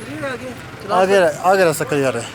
आगे आगे रास्ता क्लियर है।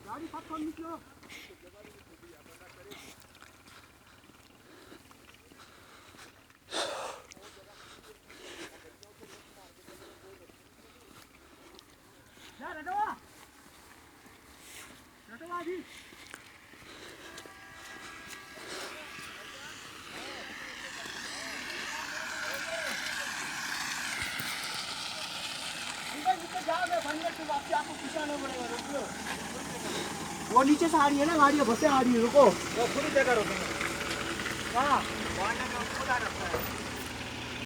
गाड़ी साफ कर निकलो। जा रटवा जी। आपको खिंचाना पड़ेगा, रुक लो। वो नीचे से आ रही है ना गाड़ी, बसें आ रही है, रुको। वो खुद जगह रोकेंगे। हाँ, वहाँ खुद आ रखा है।